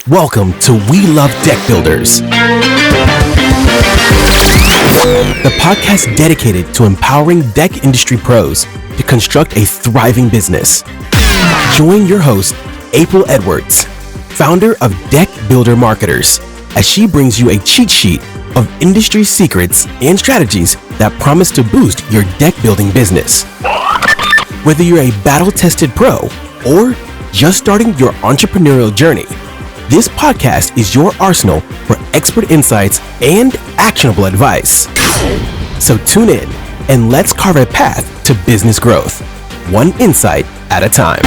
Welcome to We Love Deck Builders, the podcast dedicated to empowering deck industry pros to construct a thriving business. Join your host, April Edwards, founder of Deck Builder Marketers, as she brings you a cheat sheet of industry secrets and strategies that promise to boost your deck building business. Whether you're a battle-tested pro or just starting your entrepreneurial journey, this podcast is your arsenal for expert insights and actionable advice. So tune in and let's carve a path to business growth, one insight at a time.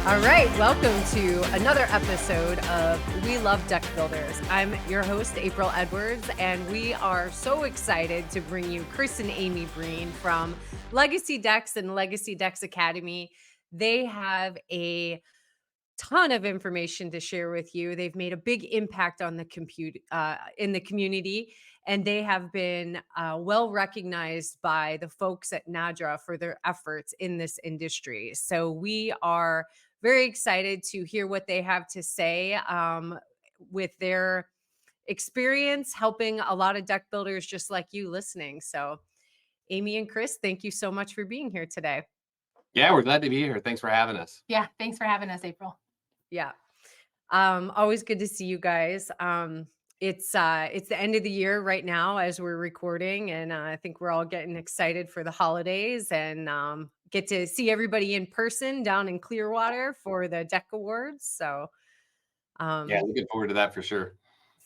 All right, welcome to another episode of We Love Deck Builders. I'm your host, April Edwards, and we are so excited to bring you Chris and Amy Breen from Legacy Decks and Legacy Decks Academy. They have a ton of information to share with you. They've made a big impact on the in the community, and they have been well recognized by the folks at NADRA for their efforts in this industry. So we are very excited to hear what they have to say with their experience helping a lot of deck builders just like you listening. So Amy and Chris, thank you so much for being here today. Yeah, we're glad to be here. Thanks for having us. Yeah, thanks for having us, April. Yeah. Always good to see you guys. It's the end of the year right now as we're recording, and I think we're all getting excited for the holidays and get to see everybody in person down in Clearwater for the Deck Awards. So yeah, looking forward to that for sure.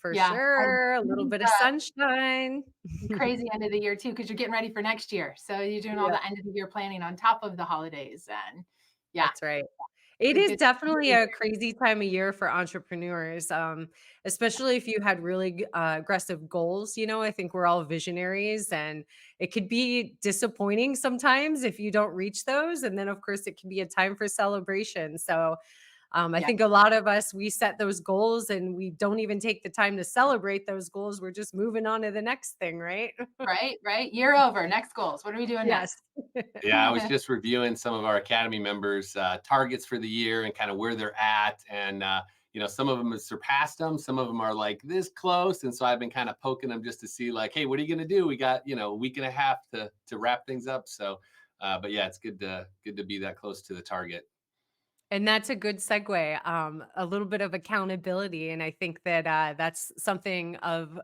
Sure. A little bit of sunshine. Crazy end of the year too, because you're getting ready for next year. So you're doing all the end of the year planning on top of the holidays. And yeah, that's right. It is definitely a crazy time of year for entrepreneurs, especially if you had really aggressive goals. You know, I think we're all visionaries, and it could be disappointing sometimes if you don't reach those. And then, of course, it can be a time for celebration. So I think a lot of us, we set those goals and we don't even take the time to celebrate those goals. We're just moving on to the next thing, right? Right. Year over. Next goals. What are we doing next? Yeah, I was just reviewing some of our Academy members' targets for the year and kind of where they're at. And, some of them have surpassed them. Some of them are like this close. And so I've been kind of poking them just to see like, hey, what are you going to do? We got, a week and a half to wrap things up. So, but yeah, it's good to be that close to the target. And that's a good segue, a little bit of accountability. And I think that that's something of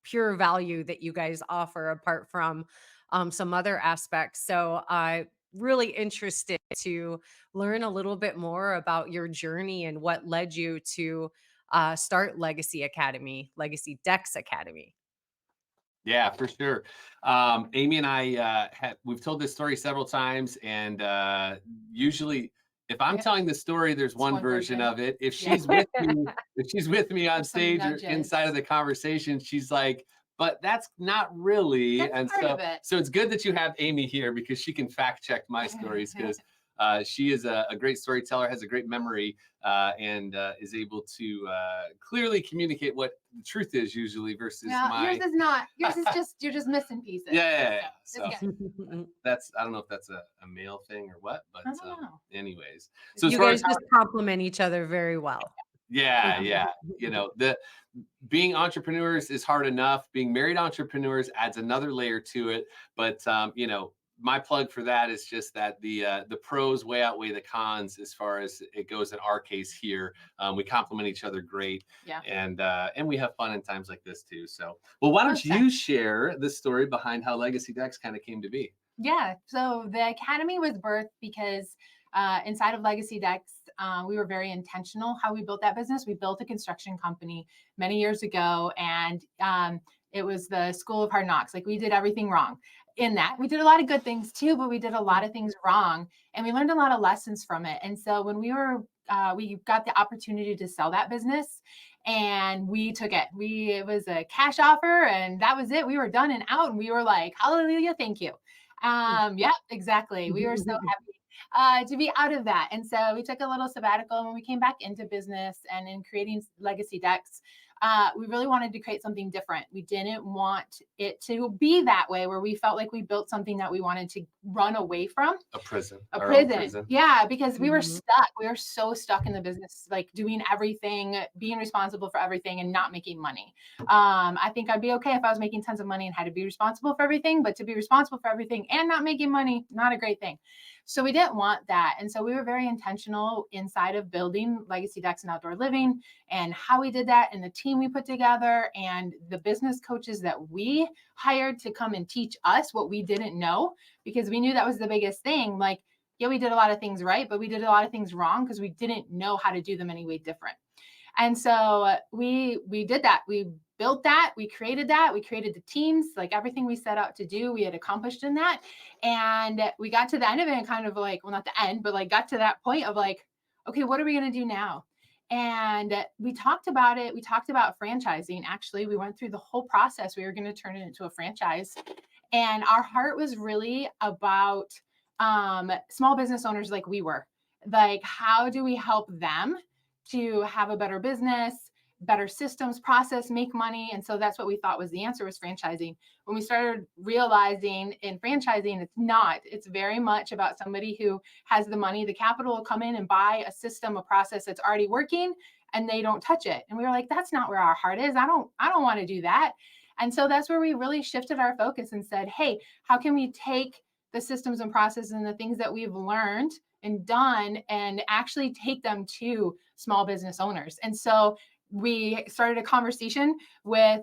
pure value that you guys offer apart from some other aspects. So really interested to learn a little bit more about your journey and what led you to start Legacy Decks Academy. Yeah, for sure. Amy and I, we've told this story several times, and usually if I'm telling the story, there's one version of it. If she's with me on stage or inside of the conversation, she's like, but that's not really. That's so it's good that you have Amy here because she can fact check my stories because she is a great storyteller, has a great memory, and is able to clearly communicate what the truth is usually versus yours is not. Yours is just, you're just missing pieces. Yeah. So that's, I don't know if that's a male thing or what, but anyways. So you guys just complement each other very well. Yeah. Being entrepreneurs is hard enough. Being married entrepreneurs adds another layer to it. But, my plug for that is just that the pros way outweigh the cons as far as it goes in our case here. We complement each other great. Yeah. And we have fun in times like this too. So, well, why don't you share the story behind how Legacy Decks kind of came to be? Yeah. So the Academy was birthed because inside of Legacy Decks, we were very intentional how we built that business. We built a construction company many years ago, and it was the school of hard knocks. Like, we did everything wrong in that. We did a lot of good things too, but we did a lot of things wrong, and we learned a lot of lessons from it. And so when we got the opportunity to sell that business, and we took it. It was a cash offer, and that was it. We were done and out, and we were like, hallelujah, thank you. Yeah, exactly. We were so happy to be out of that. And so we took a little sabbatical, and when we came back into business and in creating Legacy Decks, we really wanted to create something different. We didn't want it to be that way where we felt like we built something that we wanted to run away from. A prison. A Our own prison. Yeah, because we were Mhm. stuck. We were so stuck in the business, like doing everything, being responsible for everything and not making money. I think I'd be okay if I was making tons of money and had to be responsible for everything, but to be responsible for everything and not making money, not a great thing. So we didn't want that. And so we were very intentional inside of building Legacy Decks and Outdoor Living and how we did that and the team we put together and the business coaches that we hired to come and teach us what we didn't know, because we knew that was the biggest thing. Like, yeah, we did a lot of things right, but we did a lot of things wrong because we didn't know how to do them any way different. And so we did that. We built that. We created the teams, like everything we set out to do, we had accomplished in that. And we got to the end of it and kind of like, well, not the end, but like got to that point of like, okay, what are we going to do now? And we talked about it. We talked about franchising. Actually, we went through the whole process. We were going to turn it into a franchise. And our heart was really about small business owners like we were. Like, how do we help them to have a better business, better systems, process, make money? And so that's what we thought was the answer, was franchising. When we started realizing in franchising, it's not. It's very much about somebody who has the money, the capital will come in and buy a system, a process that's already working, and they don't touch it. And we were like, that's not where our heart is. I don't want to do that. And so that's where we really shifted our focus and said, hey, how can we take the systems and processes and the things that we've learned and done and actually take them to small business owners? And so we started a conversation with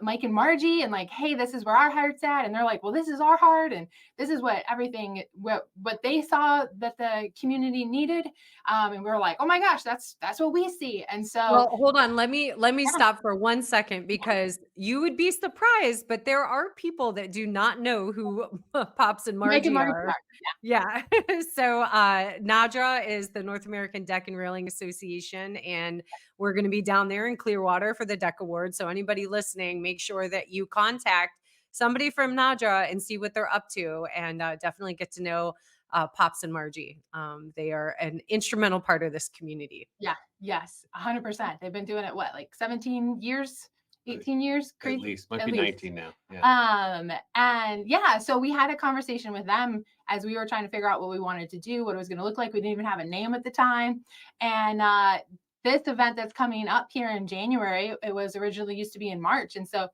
Mike and Margie and like, hey, this is where our heart's at. And they're like, well, this is our heart. And this is what they saw that the community needed. And we were like, oh my gosh, that's what we see. And so, well, hold on. Let me stop for 1 second, because you would be surprised, but there are people that do not know who Pops and Mike and Margie Margie are. are. Yeah. So NADRA is the North American Deck and Railing Association, and we're going to be down there in Clearwater for the Deck Awards. So anybody listening, make sure that you contact somebody from NADRA and see what they're up to, and definitely get to know Pops and Margie. They are an instrumental part of this community. Yeah. Yes. 100%. They've been doing it, what, like 17 years, 18 years? At least. Might At be least. 19 now. Yeah. And yeah, so we had a conversation with them as we were trying to figure out what we wanted to do, what it was going to look like. We didn't even have a name at the time. And this event that's coming up here in January, it was originally used to be in March. And so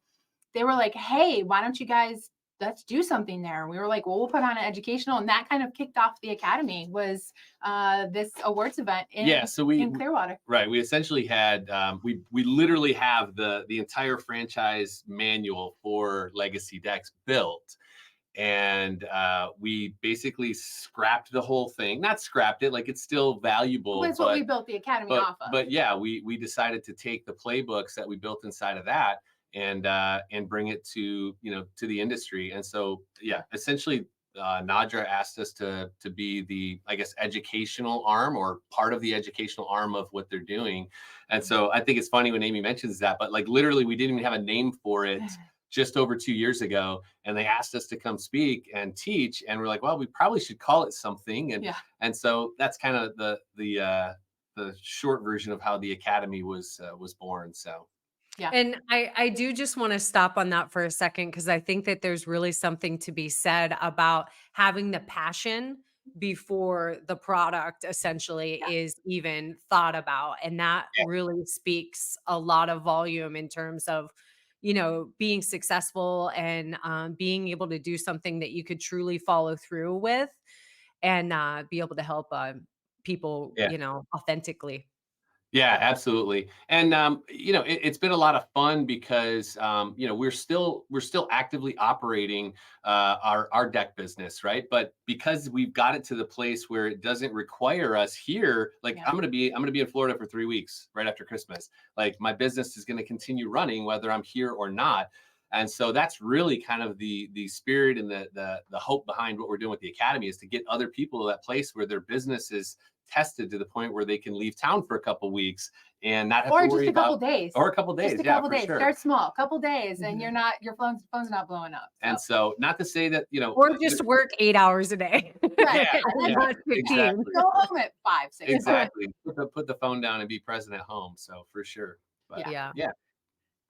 they were like, hey, why don't you guys, let's do something there. And we were like, well, we'll put on an educational. And that kind of kicked off the academy, was this awards event in Clearwater. Right. We essentially had, we literally have the entire franchise manual for Legacy Decks built. And we basically scrapped the whole thing. Not scrapped it, like it's still valuable. That's what we built the academy off of. But yeah, we decided to take the playbooks that we built inside of that and bring it to the industry. And so yeah, essentially NADRA asked us to be the, I guess, educational arm, or part of the educational arm of what they're doing. And so I think it's funny when Amy mentions that, but like literally we didn't even have a name for it just over 2 years ago, and they asked us to come speak and teach, and we're like, well, we probably should call it something. And so that's kind of the short version of how the academy was born. So yeah. And I do just want to stop on that for a second, because I think that there's really something to be said about having the passion before the product essentially is even thought about. And that really speaks a lot of volume in terms of, being successful and being able to do something that you could truly follow through with and be able to help people, authentically. Yeah, absolutely. And it's been a lot of fun because we're still actively operating our deck business, right? But because we've got it to the place where it doesn't require us here, like I'm gonna be in Florida for 3 weeks right after Christmas. Like my business is gonna continue running whether I'm here or not. And so that's really kind of the spirit and the hope behind what we're doing with the academy, is to get other people to that place where their business is tested to the point where they can leave town for a couple weeks and not have to worry about, or a couple days. Just a couple days. Sure. Start small, couple days, and your phone's not blowing up. So. And so, not to say that or just work 8 hours a day. Right. Not 15. Exactly. Go home at 5, 6. Exactly. Put the phone down and be present at home. So for sure. But, yeah.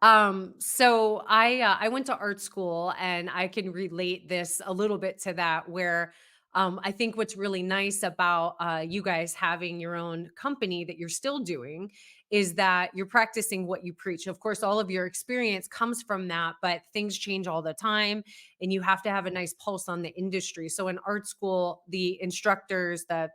So I went to art school, and I can relate this a little bit to that, where I think what's really nice about you guys having your own company that you're still doing is that you're practicing what you preach. Of course, all of your experience comes from that, but things change all the time, and you have to have a nice pulse on the industry. So in art school, the instructors, the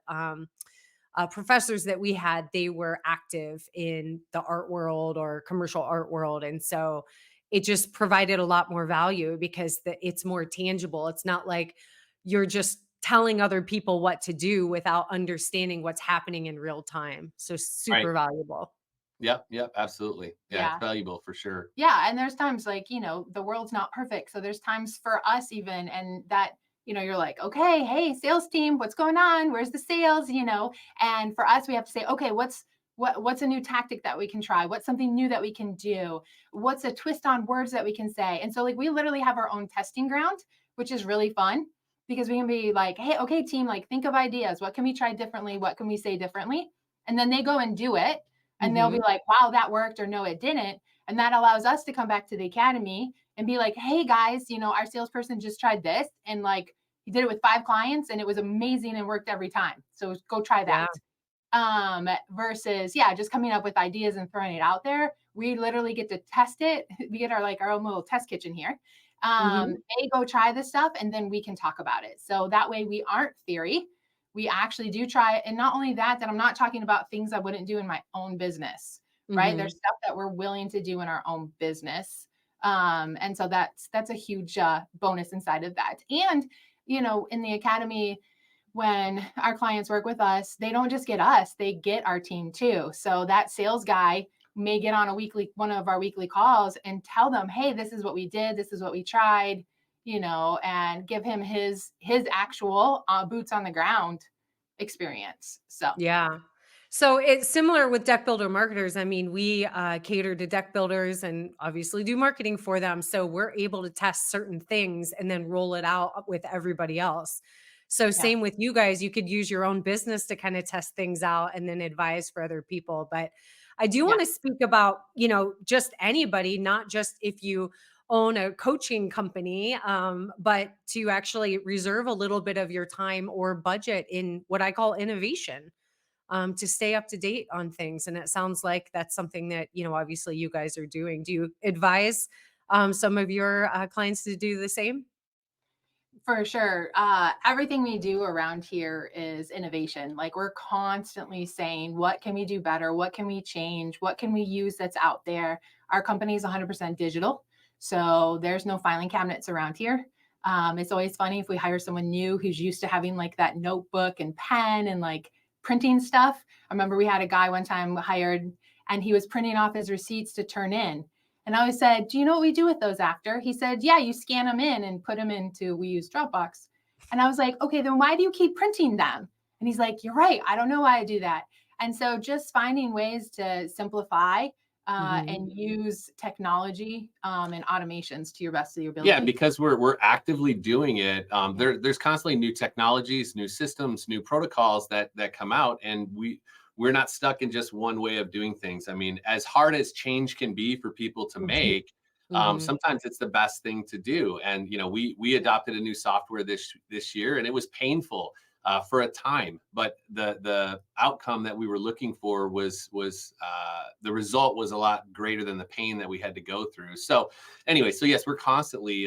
professors that we had, they were active in the art world or commercial art world. And so it just provided a lot more value because it's more tangible. It's not like you're just telling other people what to do without understanding what's happening in real time. So Right. super valuable. Yep. Yep. Absolutely. Yeah. It's Yeah. valuable for sure. Yeah, and there's times like, the world's not perfect. So there's times for us even and that, you're like, "Okay, hey, sales team, what's going on? Where's the sales?" And for us we have to say, "Okay, what's a new tactic that we can try? What's something new that we can do? What's a twist on words that we can say?" And so like we literally have our own testing ground, which is really fun because we can be like, "Hey, okay, team, like think of ideas. What can we try differently? What can we say differently?" And then they go and do it and they'll be Hmm. like, "Wow, that worked," or "No, it didn't." And that allows us to come back to the academy and be like, "Hey guys, our salesperson just tried this and like he did it with 5 clients and it was amazing and worked every time. So go try Yeah. that." Versus, yeah, just coming up with ideas and throwing it out there. We literally get to test it. We get our own little test kitchen here. Hmm. They go try this stuff and then we can talk about it. So that way we aren't theory. We actually do try it. And not only that, that I'm not talking about things I wouldn't do in my own business, right? There's Hmm. stuff that we're willing to do in our own business. And so that's a huge bonus inside of that. And, in the academy, when our clients work with us, they don't just get us, they get our team too. So that sales guy may get on one of our weekly calls and tell them, "Hey, this is what we did, this is what we tried," and give him his actual boots on the ground experience. So Yeah. So it's similar with deck builder marketers. I mean, we cater to deck builders and obviously do marketing for them. So we're able to test certain things and then roll it out with everybody else. So yeah, same with you guys, you could use your own business to kind of test things out and then advise for other people. But I do yeah. want to speak about, just anybody, not just if you own a coaching company, but to actually reserve a little bit of your time or budget in what I call innovation, to stay up to date on things. And it sounds like that's something that, obviously you guys are doing. Do you advise some of your clients to do the same? For sure. Everything we do around here is innovation. Like we're constantly saying, what can we do better? What can we change? What can we use that's out there? Our company is 100% digital. So there's no filing cabinets around here. It's always funny if we hire someone new who's used to having like that notebook and pen and like printing stuff. I remember we had a guy one time hired and he was printing off his receipts to turn in. And I always said, "Do you know what we do with those after?" He said, "Yeah, you scan them in and put them into, we use Dropbox." And I was like, "Okay, then why do you keep printing them?" And he's like, "You're right. I don't know why I do that." And so just finding ways to simplify Hmm. and use technology and automations to your best of your Yeah, ability. because we're actively doing it. Yeah. There's constantly new technologies, new systems, new protocols that come out, and we're not stuck in just one way of doing things. I mean, as hard as change can be for people to make, Hmm. sometimes it's the best thing to do. And we adopted a new software this year, and it was painful for a time, but the outcome that we were looking for was the result was a lot greater than the pain that we had to go through. So anyway, so yes, we're constantly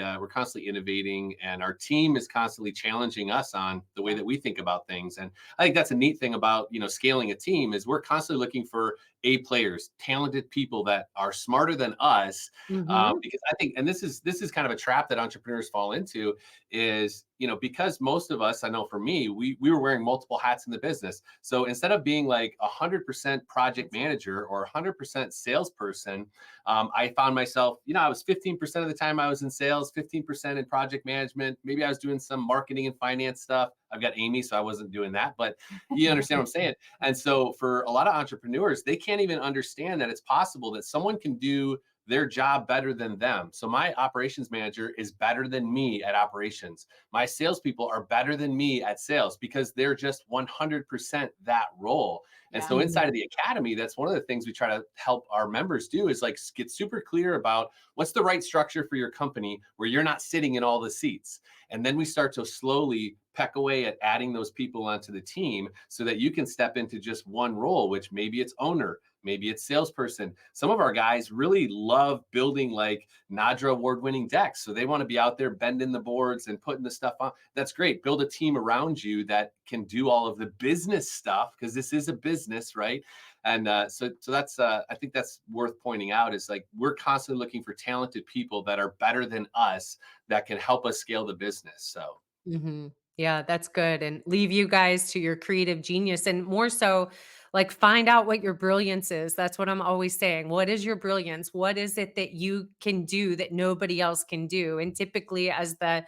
innovating, and our team is constantly challenging us on the way Yeah. that we think about things. And I think that's a neat thing about scaling a team is we're constantly looking for A players, talented people that are smarter than us. Hmm. Because I think, and this is kind of a trap that entrepreneurs fall into, is because most of us, I know for me, we were wearing multiple hats in the business. So instead of being like 100% project manager or 100% salesperson, I found myself, I was 15% of the time I was in sales, 15% in project management. Maybe I was doing some marketing and finance stuff. I've got Amy, so I wasn't doing that, but you understand what I'm saying. And so for a lot of entrepreneurs, they can't even understand that it's possible that someone can do their job better than them. So my operations manager is better than me at operations. My salespeople are better than me at sales because they're just 100% that role. And Yeah. so inside of the academy, that's one of the things we try to help our members do is like get super clear about what's the right structure for your company where you're not sitting in all the seats. And then we start to slowly peck away at adding those people onto the team so that you can step into just one role, which maybe it's owner, maybe it's salesperson. Some of our guys really love building like NADRA award-winning decks. So they want to be out there bending the boards and putting the stuff on. That's great. Build a team around you that can do all of the business stuff because this is a business, right? And so that's, I think that's worth pointing out is like, we're constantly looking for talented people that are better than us that can help us scale the business. So. Mhm. Yeah, that's good. And leave you guys to your creative genius and more so like find out what your brilliance is. That's what I'm always saying. What is your brilliance? What is it that you can do that nobody else can do? And typically as the,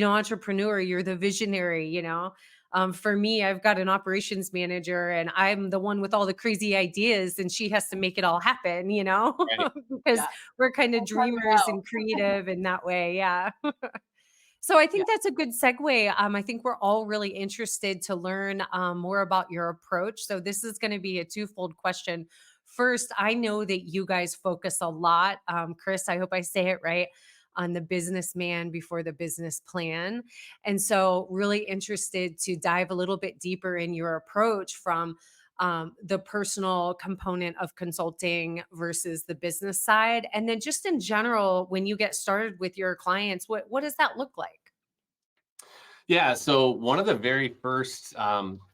entrepreneur, you're the visionary, for me, I've got an operations manager and I'm the one with all the crazy ideas and she has to make it all happen, Right. because Yeah. we're kind of That's how you dreamers know. and creative in that way. Yeah. So I Yeah. think that's a good segue. I think we're all really interested to learn more about your approach. So this is going to be a twofold question. First, I know that you guys focus a lot, Chris, I hope I say it right, on the businessman before the business plan. And so really interested to dive a little bit deeper in your approach from the personal component of consulting versus the business side. And then just in general, when you get started with your clients, what does that look like? Yeah. So one of the very first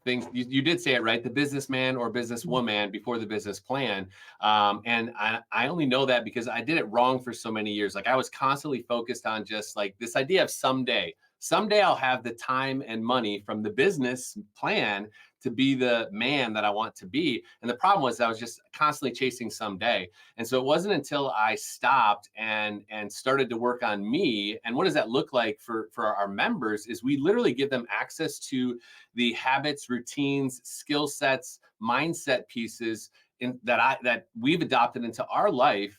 things you did say it right, the businessman or businesswoman before the business plan. And I only know that because I did it wrong for so many years. Like I was constantly focused on just like this idea of someday I'll have the time and money from the business plan to be the man that I want to be. And the problem was I was just constantly chasing someday. And so it wasn't until I stopped and started to work on me. And what does that look like for our members is we literally give them access to the habits, routines, skill sets, mindset pieces that we've adopted into our life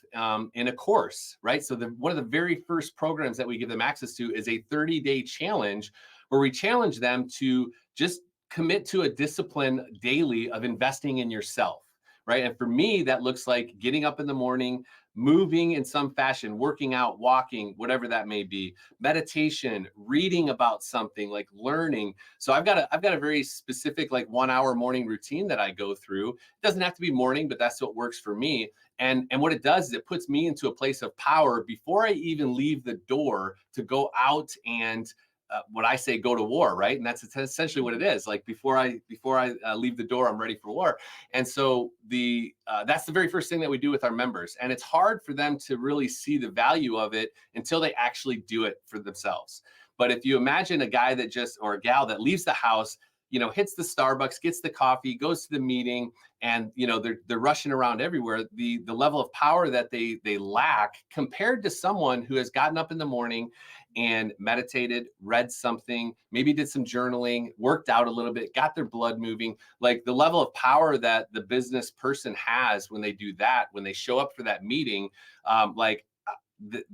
in a course, right? So one of the very first programs that we give them access to is a 30-day challenge where we challenge them to just commit to a discipline daily of investing in yourself, right? And for me, that looks like getting up in the morning, moving in some fashion, working out, walking, whatever that may be, meditation, reading about something, like learning. So I've got a very specific like 1 hour morning routine that I go through. It doesn't have to be morning, but that's what works for me. And what it does is it puts me into a place of power before I even leave the door to go out and what I say, go to war, right? And that's essentially what it is. Like before I leave the door, I'm ready for war. And so that's the very first thing that we do with our members. And it's hard for them to really see the value of it until they actually do it for themselves. But if you imagine a guy or a gal that leaves the house, hits the Starbucks, gets the coffee, goes to the meeting, and they're rushing around everywhere. The level of power that they lack compared to someone who has gotten up in the morning and meditated, read something, maybe did some journaling, worked out a little bit, got their blood moving. Like the level of power that the business person has when they do that, when they show up for that meeting,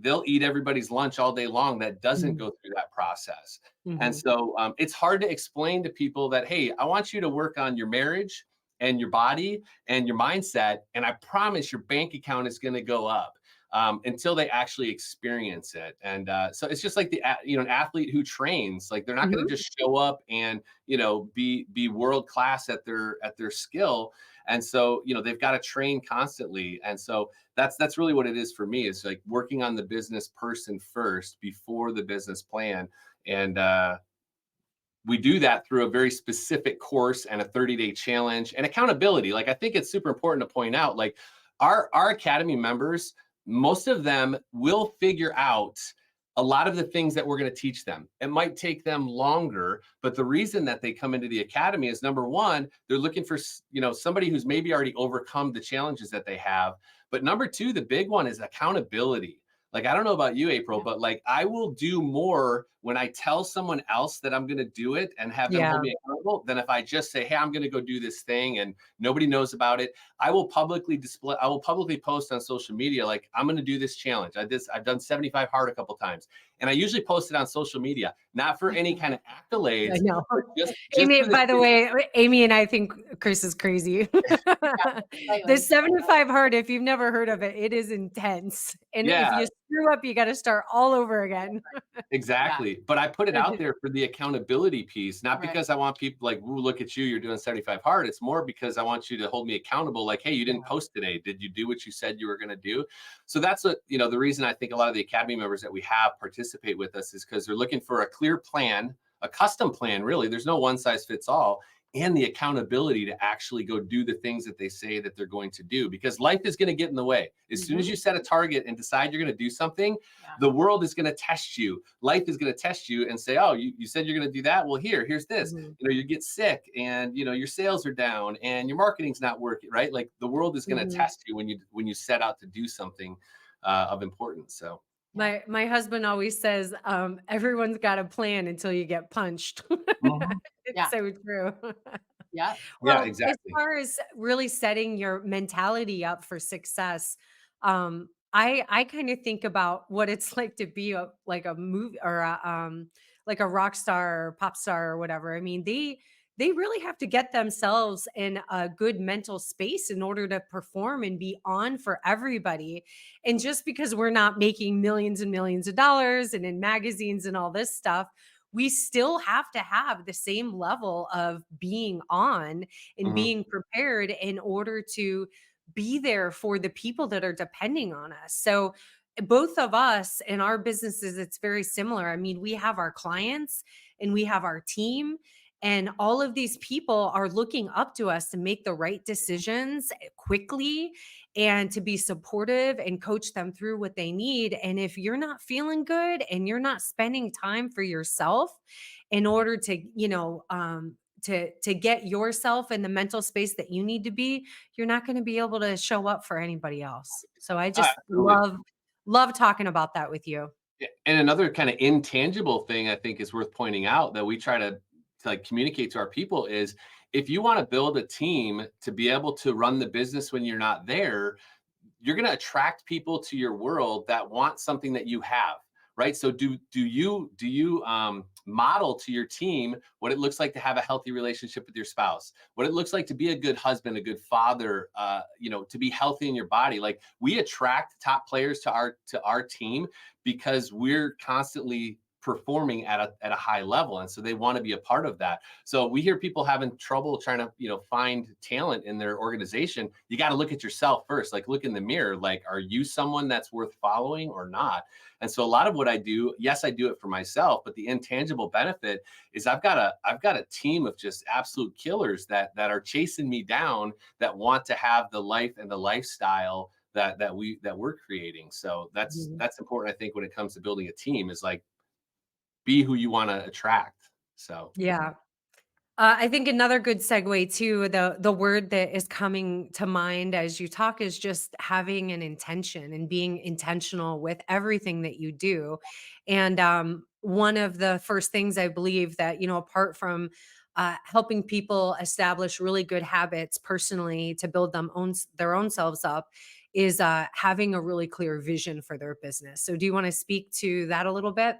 they'll eat everybody's lunch all day long that doesn't go through that process. And Mhm. so it's hard to explain to people that, hey, I want you to work on your marriage and your body and your mindset. And I promise your bank account is going to go up until they actually experience it. And so it's just like an athlete who trains, like they're not going Mhm. to just show up and, be world class at their skill. And so, they've got to train constantly. And so that's really what it is for me. Is like working on the business person first before the business plan. And we do that through a very specific course and a 30-day challenge and accountability. Like I think it's super important to point out, like our academy members, most of them will figure out a lot of the things that we're going to teach them. It might take them longer, but the reason that they come into the academy is number one, they're looking for, somebody who's maybe already overcome the challenges that they have. But number two, the big one is accountability. Like, I don't know about you, April, Yeah. but like I will do more when I tell someone else that I'm going to do it and have them hold Yeah. me accountable than if I just say, hey, I'm going to go do this thing and nobody knows about it. I will publicly post on social media, like, I'm going to do this challenge. I've done 75 hard a couple times. And I usually post it on social media, not for any kind of I accolades, know. but just Amy, for the by the way, Amy and I think Chris is crazy. The Slightly. 75 hard, if you've never heard of it, it is intense. And if yeah. you screw up, you got to start all over again. Yeah. Exactly. But I put it out there for the accountability piece, not Right. because I want people like, ooh, look at you, you're doing 75 hard. It's more because I want you to hold me accountable. Like, hey, you didn't post today. Did you do what you said you were going to do? So that's what, the reason I think a lot of the Academy members that we have participate with us is because they're looking for a clear plan, a custom plan, really. There's no one size fits all, and the accountability to actually go do the things that they say that they're going to do, because life is going to get in the way. As soon as you set a target and decide you're going to do something, the world is going to test you. Life is going to test you and say, oh, you said you're going to do that. Well, here's this. You get sick and your sales are down and your marketing's not working, right? Like, the world is going to test you when you set out to do something of importance. So My husband always says, everyone's got a plan until you get punched. Mhm. It's Yeah. so true. Yeah. Yeah, Well, as exactly. far as really setting your mentality up for success, I kind of think about what it's like to be like a movie or like a rock star or pop star or whatever. I mean, they really have to get themselves in a good mental space in order to perform and be on for everybody. And just because we're not making millions and millions of dollars and in magazines and all this stuff, we still have to have the same level of being on and Mhm. being prepared in order to be there for the people that are depending on us. So, both of us in our businesses, it's very similar. I mean, we have our clients and we have our team, and all of these people are looking up to us to make the right decisions quickly and to be supportive and coach them through what they need. And if you're not feeling good and you're not spending time for yourself in order to, to get yourself in the mental space that you need to be, you're not going to be able to show up for anybody else. So I just Absolutely. love talking about that with you. Yeah, and another kind of intangible thing I think is worth pointing out that we try to like communicate to our people is, if you want to build a team to be able to run the business when you're not there, you're going to attract people to your world that want something that you have, right? So do you model to your team what it looks like to have a healthy relationship with your spouse, what it looks like to be a good husband, a good father, to be healthy in your body? Like, we attract top players to our team because we're constantly performing at a high level, and so they want to be a part of that. So we hear people having trouble trying to find talent in their organization. You got to look at yourself first. Like, look in the mirror. Like, are you someone that's worth following or not? And so a lot of what I do, yes, I do it for myself, but the intangible benefit is I've got a team of just absolute killers that are chasing me down, that want to have the life and the lifestyle that we're creating. So that's Mhm. important, I think, when it comes to building a team, is like, be who you want to attract. So Yeah. I think another good segue to the word that is coming to mind as you talk is just having an intention and being intentional with everything that you do. And one of the first things I believe that, apart from helping people establish really good habits personally to build their own selves up, is having a really clear vision for their business. So, do you want to speak to that a little bit?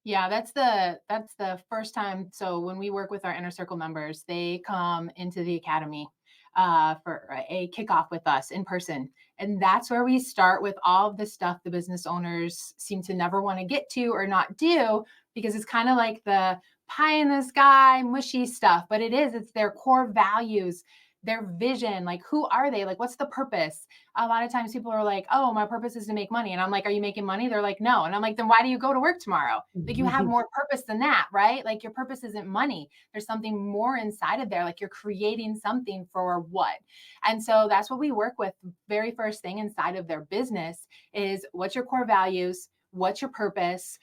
Yeah, that's the first time. So when we work with our inner circle members, they come into the academy for a kickoff with us in person, and that's where we start with all of the stuff the business owners seem to never want to get to or not do, because it's kind of like the pie in the sky, mushy stuff. But it's their core values, their vision. Like, who are they? Like, what's the purpose? A lot of times people are like, oh, my purpose is to make money. And I'm like, are you making money? They're like, no. And I'm like, then why do you go to work tomorrow? Like, you have more purpose than that, right? Like, your purpose isn't money. There's something more inside of there. Like, you're creating something for what? And so that's what we work with. Very first thing inside of their business is, what's your core values? What's your purpose?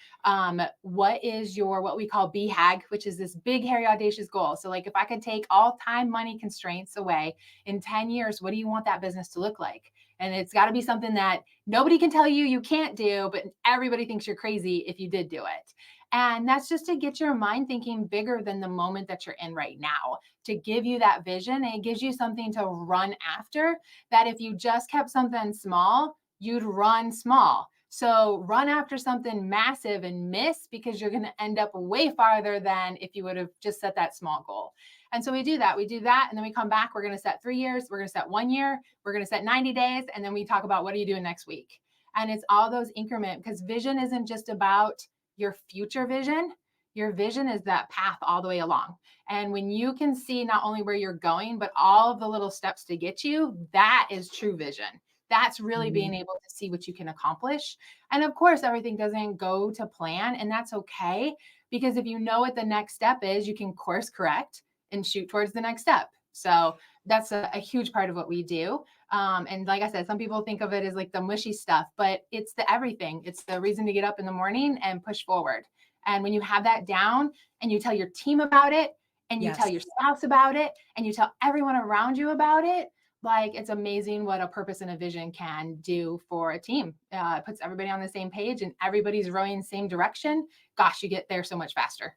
What is your, what we call BHAG, which is this big, hairy, audacious goal. So like, if I could take all time, money constraints away in 10 years, what do you want that business to look like? And it's got to be something that nobody can tell you can't do, but everybody thinks you're crazy if you did do it. And that's just to get your mind thinking bigger than the moment that you're in right now, to give you that vision. And it gives you something to run after, that if you just kept something small, you'd run small. So run after something massive and miss, because you're going to end up way farther than if you would have just set that small goal. And so we do that. And then we come back. We're going to set 3 years. We're going to set 1 year. We're going to set 90 days. And then we talk about, what are you doing next week? And it's all those increments, because vision isn't just about your future vision. Your vision is that path all the way along. And when you can see not only where you're going, but all of the little steps to get you, that is true vision. That's really being able to see what you can accomplish. And of course, everything doesn't go to plan, and that's okay, because if you know what the next step is, you can course correct and shoot towards the next step. So that's a huge part of what we do. And like I said, some people think of it as like the mushy stuff, but it's the everything. It's the reason to get up in the morning and push forward. And when you have that down and you tell your team about it, and you tell your spouse about it, and you tell everyone around you about it, like, it's amazing what a purpose and a vision can do for a team. It puts everybody on the same page and everybody's rowing the same direction. Gosh, you get there so much faster.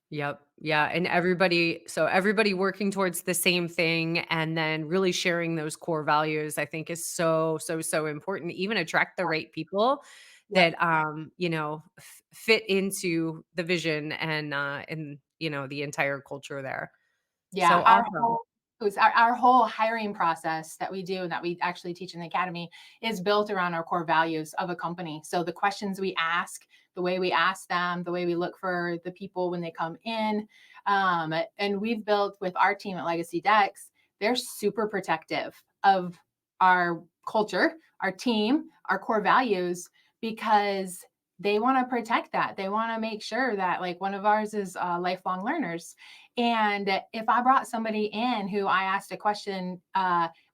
Yep. Yeah. And everybody working towards the same thing, and then really sharing those core values, I think is so, so, so important to even attract the right people Yep. that, fit into the vision and, the entire culture there. Yeah, So awesome. our whole hiring process that we do, and that we actually teach in the academy, is built around our core values of a company. So the questions we ask, the way we ask them, the way we look for the people when they come in, and we've built with our team at Legacy Decks, they're super protective of our culture, our team, our core values, because they want to protect that. They want to make sure that, like, one of ours is lifelong learners. And if I brought somebody in who I asked a question,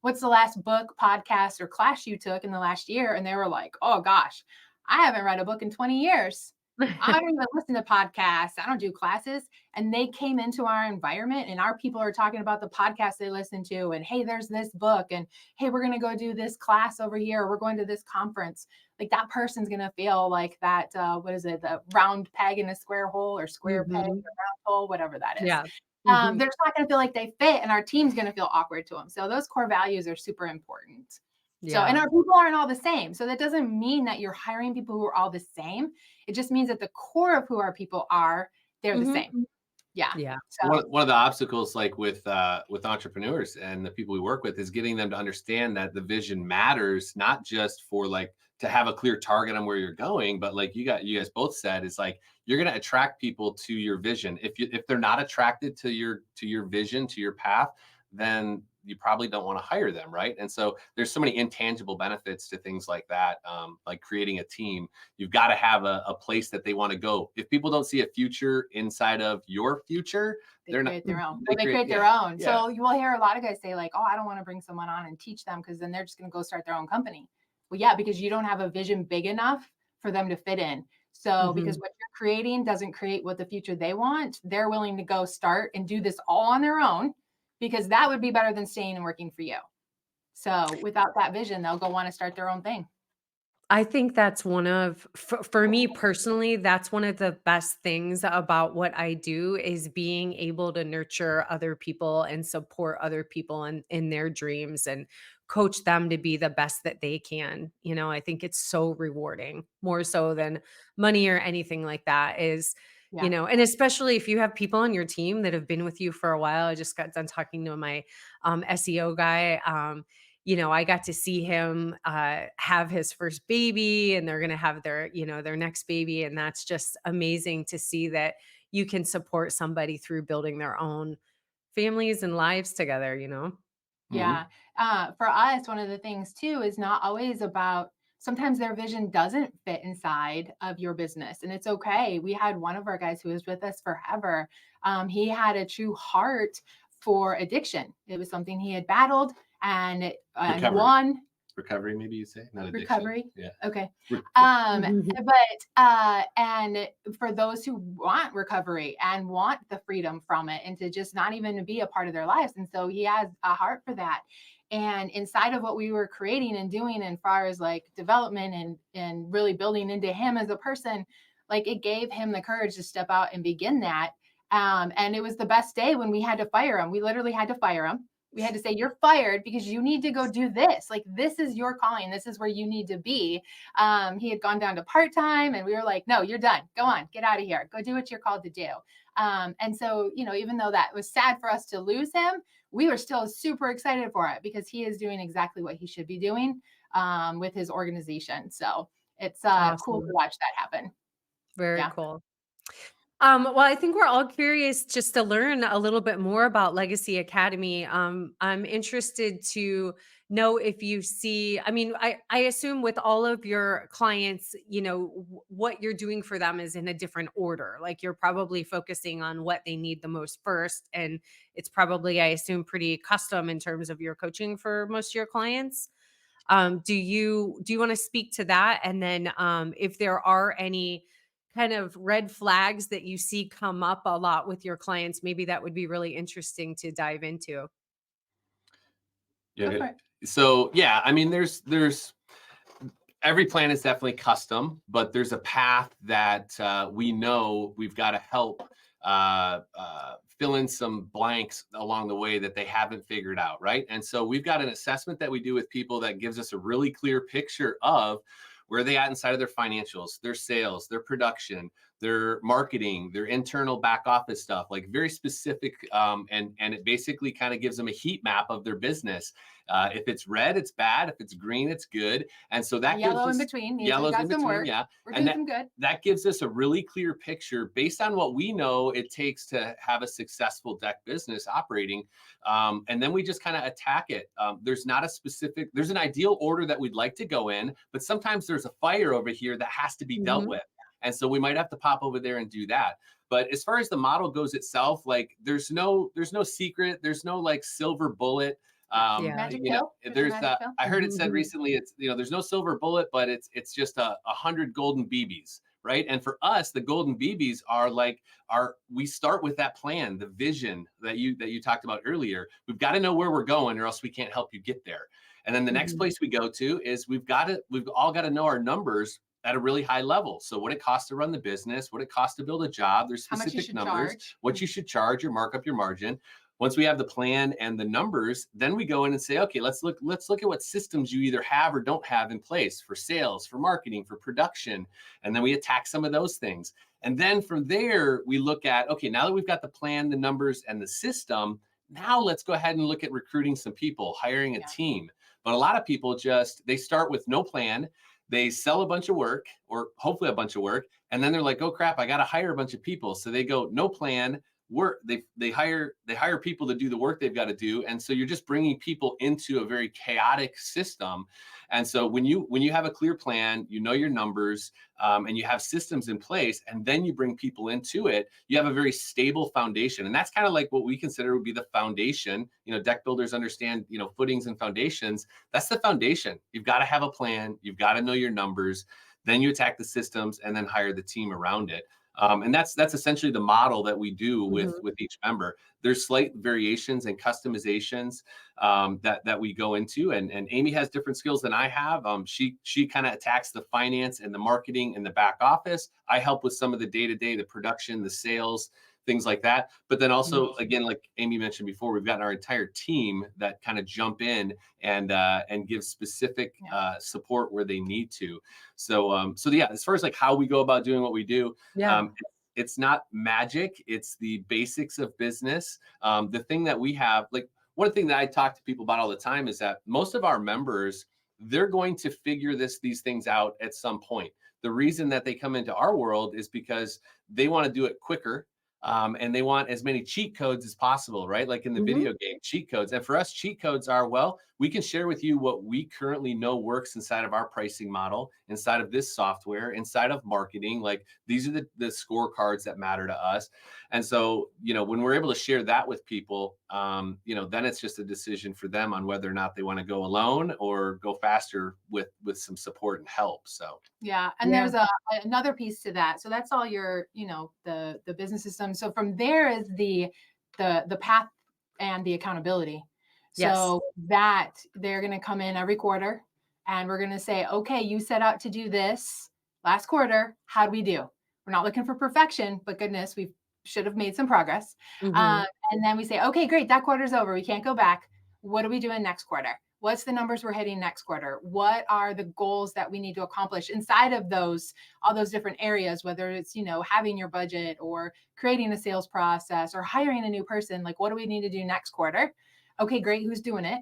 what's the last book, podcast, or class you took in the last year? And they were like, oh gosh, I haven't read a book in 20 years. I don't even listen to podcasts. I don't do classes. And they came into our environment, and our people are talking about the podcast they listen to. And hey, there's this book. And hey, we're going to go do this class over here. Or we're going to this conference. Like, that person's going to feel like that, what is it? The round peg in a square hole, or square peg in a round hole, whatever that is. Yeah. They're just not going to feel like they fit, and our team's going to feel awkward to them. So those core values are super important. So, and our people aren't all the same. So that doesn't mean that you're hiring people who are all the same. It just means that the core of who our people are, they're the same. Yeah. Yeah. So, one of the obstacles, like with entrepreneurs and the people we work with, is getting them to understand that the vision matters, not just for, like, to have a clear target on where you're going, but like you guys both said, is like, you're going to attract people to your vision. If they're not attracted to your vision, to your path, then you probably don't want to hire them, right? And so there's so many intangible benefits to things like that, like creating a team. You've got to have a place that they want to go. If people don't see a future inside of your future, they create their own. They create their own. So you will hear a lot of guys say, like, oh, I don't want to bring someone on and teach them, because then they're just going to go start their own company. Well, yeah, because you don't have a vision big enough for them to fit in. So because what you're creating doesn't create what the future they want, they're willing to go start and do this all on their own, because that would be better than staying and working for you. So without that vision, they'll go want to start their own thing. I think that's for me personally, that's one of the best things about what I do, is being able to nurture other people and support other people in their dreams, and coach them to be the best that they can. I think it's so rewarding, more so than money or anything like that is, and especially if you have people on your team that have been with you for a while. I just got done talking to my SEO guy. I got to see him have his first baby, and they're going to have their next baby. And that's just amazing to see that you can support somebody through building their own families and lives together. Yeah. For us, one of the things too is not always about, sometimes their vision doesn't fit inside of your business, and it's okay. We had one of our guys who was with us forever. He had a true heart for addiction. It was something he had battled and won. recovery, maybe you say, not addiction. Recovery. Yeah. Okay. Mhm. And for those who want recovery and want the freedom from it and to just not even be a part of their lives. And so he has a heart for that. And inside of what we were creating and doing, as far as like development and really building into him as a person, like it gave him the courage to step out and begin that. And it was the best day when we had to fire him. We literally had to fire him. We had to say, you're fired because you need to go do this. Like, this is your calling. This is where you need to be. He had gone down to part-time and we were like, no, you're done. Go on, get out of here. Go do what you're called to do. And so, even though that was sad for us to lose him, we were still super excited for it because he is doing exactly what he should be doing with his organization. So it's cool to watch that happen. Very cool. Well, I think we're all curious just to learn a little bit more about Legacy Academy. I'm interested to know if you see, I mean, I assume with all of your clients, what you're doing for them is in a different order. Like you're probably focusing on what they need the most first. And it's probably, I assume, pretty custom in terms of your coaching for most of your clients. Do you want to speak to that? And then if there are any kind of red flags that you see come up a lot with your clients, maybe that would be really interesting to dive into. Yeah. So yeah, I mean, there's every plan is definitely custom, but there's a path that we know we've got to help fill in some blanks along the way that they haven't figured out, right? And so we've got an assessment that we do with people that gives us a really clear picture of where they at inside of their financials, their sales, their production, their marketing, their internal back office stuff, like very specific. And it basically kind of gives them a heat map of their business. If it's red, it's bad. If it's green, it's good. And so that yellow in between. Yellow's in between, work. yeah. We're doing some good. That gives us a really clear picture based on what we know it takes to have a successful deck business operating. And then we just kind of attack it. There's an ideal order that we'd like to go in, but sometimes there's a fire over here that has to be dealt with. And so we might have to pop over there and do that. But as far as the model goes itself, like there's no secret, there's no like silver bullet. Magic pill. I heard it said recently, it's, there's no silver bullet, but it's just 100 golden BBs, right? And for us, the golden BBs are like we start with that plan, the vision that you talked about earlier. We've got to know where we're going or else we can't help you get there. And then the next place we go to is we've all got to know our numbers at a really high level. So what it costs to run the business, what it costs to build a job, there's specific numbers, what you should charge or mark up your margin. Once we have the plan and the numbers, then we go in and say, okay, let's look at what systems you either have or don't have in place for sales, for marketing, for production. And then we attack some of those things. And then from there, we look at, okay, now that we've got the plan, the numbers, and the system, now let's go ahead and look at recruiting some people, hiring a team. But a lot of people they start with no plan. They sell a bunch of work, or hopefully a bunch of work, and then they're like, oh crap, I got to hire a bunch of people. So they go no plan, work. They hire people to do the work they've got to do, and so you're just bringing people into a very chaotic system. And so when you have a clear plan, you know your numbers, and you have systems in place, and then you bring people into it, you have a very stable foundation. And that's kind of like what we consider would be the foundation. Deck builders understand, footings and foundations. That's the foundation. You've got to have a plan. You've got to know your numbers. Then you attack the systems and then hire the team around it. And that's essentially the model that we do with each member. There's slight variations and customizations that we go into, and Amy has different skills than I have. She kind of attacks the finance and the marketing and the back office. I help with some of the day-to-day, the production, the sales, things like that. But then also, again, like Amy mentioned before, we've got our entire team that kind of jump in and give specific support where they need to. So yeah, as far as like how we go about doing what we do, it's not magic. It's the basics of business. The thing that we have, like one thing that I talk to people about all the time is that most of our members, they're going to figure these things out at some point. The reason that they come into our world is because they want to do it quicker. And they want as many cheat codes as possible, right? Like in the Mhm. video game, cheat codes. And for us, cheat codes are, well, we can share with you what we currently know works inside of our pricing model, inside of this software, inside of marketing. Like these are the scorecards that matter to us. And so, when we're able to share that with people, then it's just a decision for them on whether or not they want to go alone or go faster with some support and help. So Yeah, and Yeah. there's another piece to that. So that's all your, the business system. So from there is the path and the accountability. Yes. So that they're going to come in every quarter and we're going to say, okay, you set out to do this last quarter. How'd we do? We're not looking for perfection, but goodness, we should have made some progress. Mhm. And then we say, okay, great, that quarter's over. We can't go back. What are we doing next quarter? What's the numbers we're hitting next quarter? What are the goals that we need to accomplish inside of all those different areas, whether it's, having your budget or creating a sales process or hiring a new person? Like, what do we need to do next quarter? Okay, great. Who's doing it?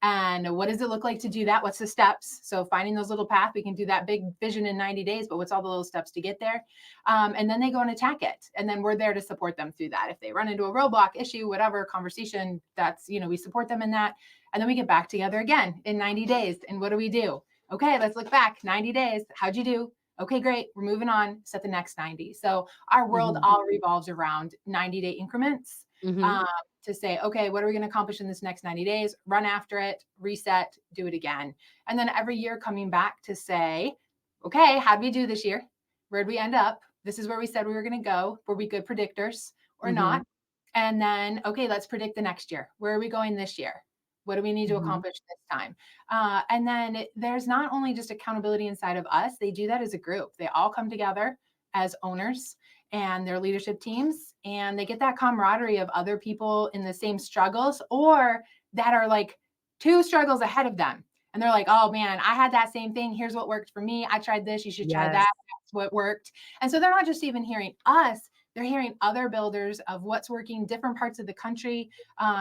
And what does it look like to do that? What's the steps? So finding those little paths, we can do that big vision in 90 days, but what's all the little steps to get there? And then they go and attack it. And then we're there to support them through that. If they run into a roadblock, issue, whatever conversation, that's, we support them in that. And then we get back together again in 90 days. And what do we do? Okay, let's look back 90 days. How'd you do? Okay, great. We're moving on. Set the next 90. So our world Mhm. all revolves around 90-day increments. Mhm. To say, okay, what are we going to accomplish in this next 90 days? Run after it, reset, do it again. And then every year coming back to say, okay, how'd we do this year? Where'd we end up? This is where we said we were going to go. Were we good predictors or Mhm. not? And then, okay, let's predict the next year. Where are we going this year? What do we need to Mhm. accomplish this time? And then there's not only just accountability inside of us, they do that as a group. They all come together as owners and their leadership teams, and they get that camaraderie of other people in the same struggles or that are like two struggles ahead of them. And they're like, oh man, I had that same thing. Here's what worked for me. I tried this. You should try that. Yes. That's what worked. And so they're not just even hearing us, they're hearing other builders of what's working different parts of the country.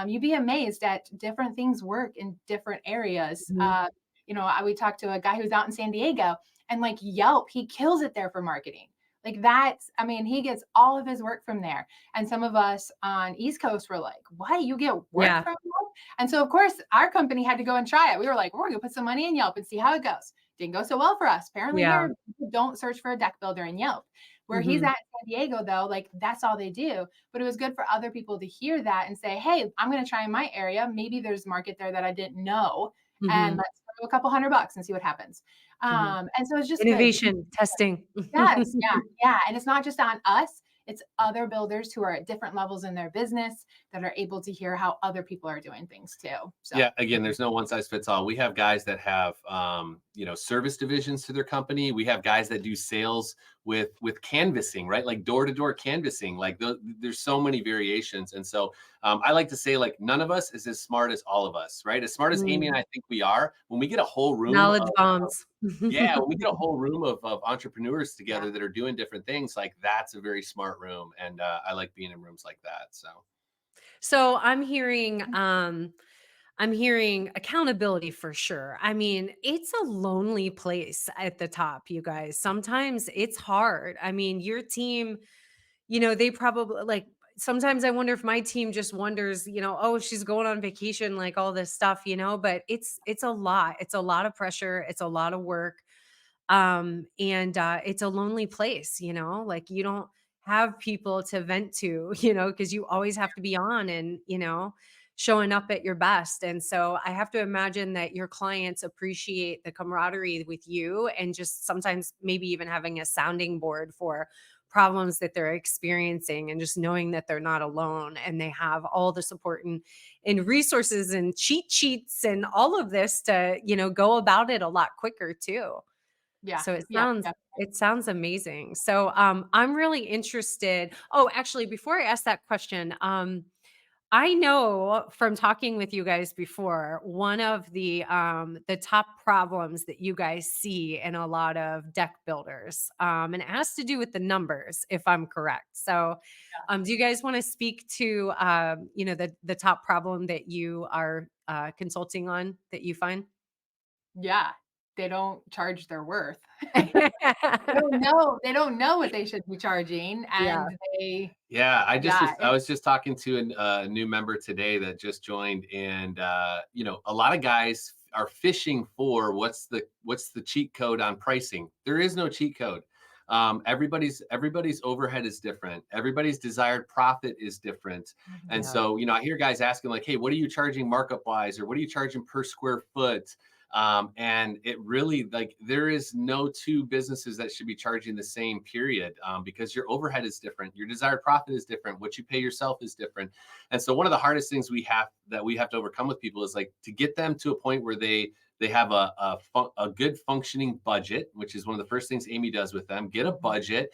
You'd be amazed at different things work in different areas. Mhm. We talked to a guy who's out in San Diego and like Yelp, he kills it there for marketing. Like he gets all of his work from there. And some of us on East Coast were like, what? You get work Yeah. from Yelp? And so, of course, our company had to go and try it. We were like, we're going to put some money in Yelp and see how it goes. Didn't go so well for us. Apparently, Yeah. here, people don't search for a deck builder in Yelp. Where he's Mhm. at San Diego, though, like that's all they do. But it was good for other people to hear that and say, hey, I'm going to try in my area. Maybe there's a market there that I didn't know. And Mhm. let's throw a couple $100 and see what happens. Mhm. And so it's just good. Innovation testing. Yes, yeah, yeah, and it's not just on us, it's other builders who are at different levels in their business that are able to hear how other people are doing things too, so. Yeah, again, there's no one size fits all. We have guys that have service divisions to their company. We have guys that do sales with canvassing, right? Like door to door canvassing. Like there's so many variations, and so I like to say like none of us is as smart as all of us, right? As smart as Amy and Mm. I think we are, when we get a whole room Knowledge of bombs. yeah, when we get a whole room of entrepreneurs Yeah. together that are doing different things, like that's a very smart room, and I like being in rooms like that. So. So I'm hearing accountability for sure. I mean, it's a lonely place at the top, you guys. Sometimes it's hard. I mean, your team, they probably like sometimes I wonder if my team just wonders, oh, she's going on vacation, like all this stuff, but it's a lot. It's a lot of pressure, it's a lot of work. And it's a lonely place, like you don't have people to vent to, because you always have to be on and showing up at your best. And so I have to imagine that your clients appreciate the camaraderie with you and just sometimes maybe even having a sounding board for problems that they're experiencing and just knowing that they're not alone and they have all the support and resources and cheat sheets and all of this to go about it a lot quicker too. Yeah, So it yeah, sounds yeah, it sounds amazing. So, I'm really interested. Oh, actually, before I ask that question, I know from talking with you guys before, one of the top problems that you guys see in a lot of deck builders, and it has to do with the numbers, if I'm correct. So, do you guys want to speak to, the top problem that you are consulting on that you find? yeah. they don't charge their worth. They don't know what they should be charging, Yeah. and they Yeah, yeah, I it's was just talking to a new member today that just joined, and a lot of guys are fishing for what's the cheat code on pricing. There is no cheat code. Everybody's overhead is different. Everybody's desired profit is different, and Yeah. so I hear guys asking like, "Hey, what are you charging markup wise, or what are you charging per square foot?" And it really, like, there is no two businesses that should be charging the same, period, because your overhead is different, your desired profit is different, what you pay yourself is different. And so one of the hardest things we have to overcome with people is like to get them to a point where they have a good functioning budget, which is one of the first things Amy does with them. Get a budget,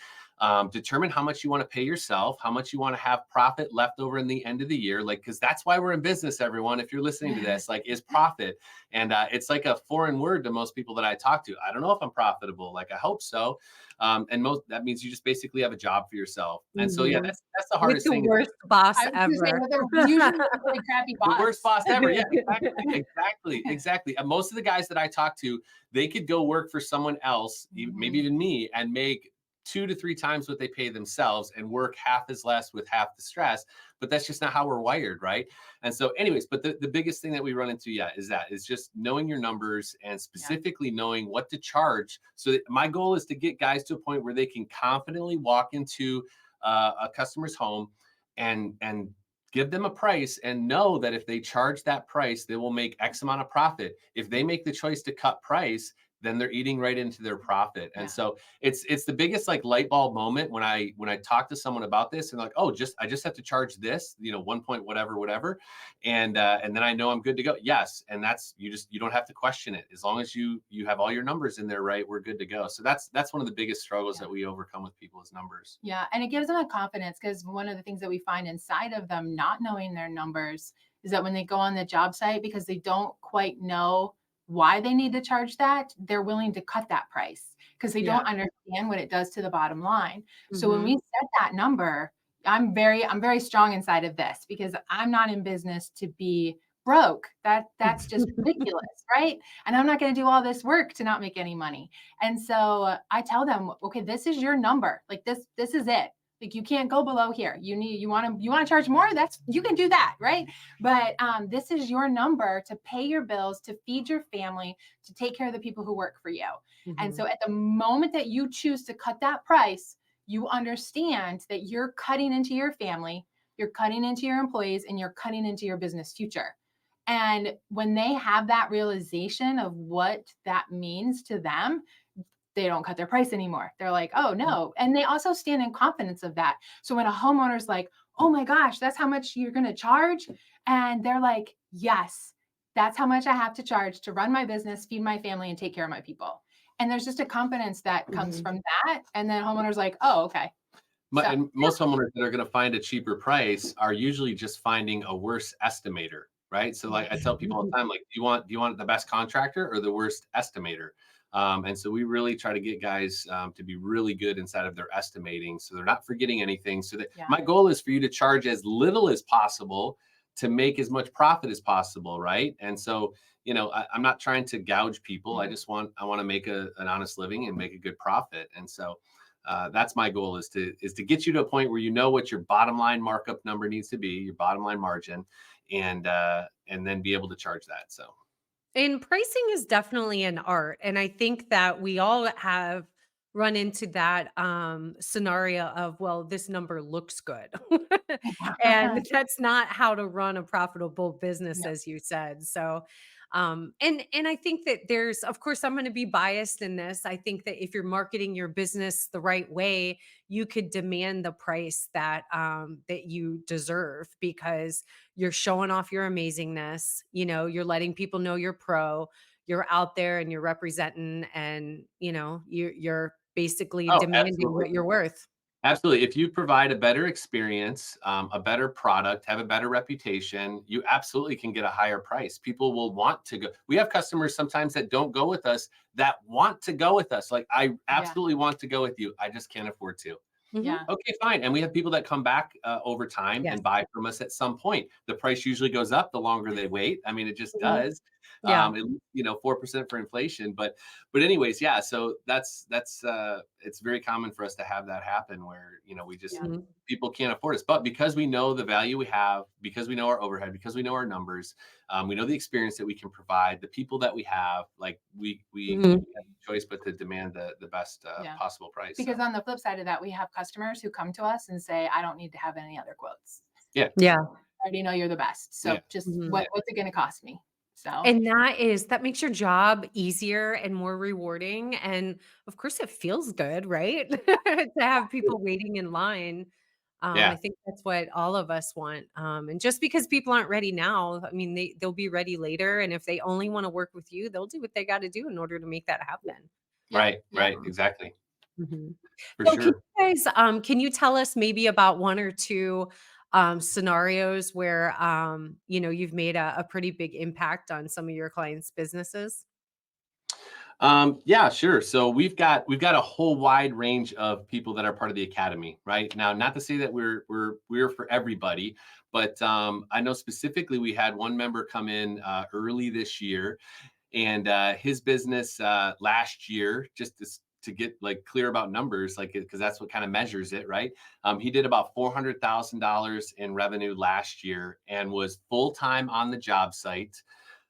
determine how much you want to pay yourself, how much you want to have profit left over in the end of the year, like, because that's why we're in business, everyone. If you're listening to this, like, is profit. And it's like a foreign word to most people that I talk to. I don't know if I'm profitable. Like, I hope so. And that means you just basically have a job for yourself. And so, yeah, Mhm. that's the With hardest the thing. worst boss I was gonna say, ever. well, they're usually a really crappy The boss. worst boss ever. Yeah, exactly. And most of the guys that I talk to, they could go work for someone else, maybe even me, and make 2 to 3 times what they pay themselves and work half as less with half the stress. But that's just not how we're wired, right? And so, anyways, but the biggest thing that we run into, is just knowing your numbers and specifically knowing what to charge. So that my goal is to get guys to a point where they can confidently walk into a customer's home and give them a price and know that if they charge that price, they will make X amount of profit. If they make the choice to cut price, then they're eating right into their profit. And so it's the biggest like light bulb moment when I talk to someone about this and like, oh, I just have to charge this, 1 point whatever. And then I know I'm good to go. Yes. And that's, you don't have to question it. As long as you have all your numbers in there, right, we're good to go. So that's one of the biggest struggles that we overcome with people is numbers. Yeah, and it gives them a confidence, because one of the things that we find inside of them not knowing their numbers is that when they go on the job site, because they don't quite know why they need to charge that, they're willing to cut that price because they don't understand what it does to the bottom line. So when we set that number, I'm very strong inside of this because I'm not in business to be broke. That's just ridiculous, right? And I'm not going to do all this work to not make any money. And so I tell them, okay, this is your number. Like this is it. Like you can't go below here. You want to charge more? You can do that, right? But this is your number to pay your bills, to feed your family, to take care of the people who work for you. And so at the moment that you choose to cut that price, you understand that you're cutting into your family, you're cutting into your employees, and you're cutting into your business future. And when they have that realization of what that means to them, they don't cut their price anymore. They're like, oh no. And they also stand in confidence of that. So when a homeowner's like, oh my gosh, that's how much you're going to charge. And they're like, yes, that's how much I have to charge to run my business, feed my family, and take care of my people. And there's just a confidence that comes from that. And then homeowners like, oh, okay. And most homeowners that are going to find a cheaper price are usually just finding a worse estimator, right? So like I tell people all the time, like, do you want the best contractor or the worst estimator? And so we really try to get guys to be really good inside of their estimating, so they're not forgetting anything. So that my goal is for you to charge as little as possible to make as much profit as possible, right? And so, I'm not trying to gouge people. I want to make an honest living and make a good profit. And so that's my goal is to get you to a point where you know what your bottom line markup number needs to be, your bottom line margin, and then be able to charge that. So. And pricing is definitely an art. And I think that we all have run into that scenario of, well, this number looks good. And that's not how to run a profitable business, as you said. So and I think that there's, of course, I'm going to be biased in this. I think that if you're marketing your business the right way, you could demand the price that that you deserve, because you're showing off your amazingness. You're letting people know you're pro, you're out there and you're representing, and you're basically demanding what you're worth. Absolutely. If you provide a better experience, a better product, have a better reputation, you absolutely can get a higher price. People will want to go. We have customers sometimes that don't go with us that want to go with us. Like, I absolutely want to go with you. I just can't afford to. Yeah. Okay, fine. And we have people that come back over time and buy from us at some point. The price usually goes up the longer they wait. I mean, it just does. Yeah. 4% for inflation. But anyways, yeah. So that's it's very common for us to have that happen where, we just, Mhm. people can't afford us. But because we know the value we have, because we know our overhead, because we know our numbers, we know the experience that we can provide, the people that we have, like we Mhm. have no choice but to demand the best Yeah. possible price. Because So, on the flip side of that, we have customers who come to us and say, I don't need to have any other quotes. yeah, Yeah. I already know you're the best. So yeah, just Mhm. what's it going to cost me? So And that makes your job easier and more rewarding, and of course, it feels good, right? To have people waiting in line. I yeah. think that's what all of us want, and just because people aren't ready now, I mean, they'll be ready later, and if they only wanna work with you, they'll do what they gotta do in order to make that happen. yep, Right, yep. right, exactly, Mhm. for So can sure. you guys, can you tell us maybe about 1 or 2, scenarios where, you've made a pretty big impact on some of your clients' businesses? Yeah, sure. So we've got a whole wide range of people that are part of the academy, right? Now, not to say that we're for everybody, but I know specifically we had one member come in early this year, and his business last year, just to get like clear about numbers, like because that's what kind of measures it, right? He did about $400,000 in revenue last year and was full time on the job site.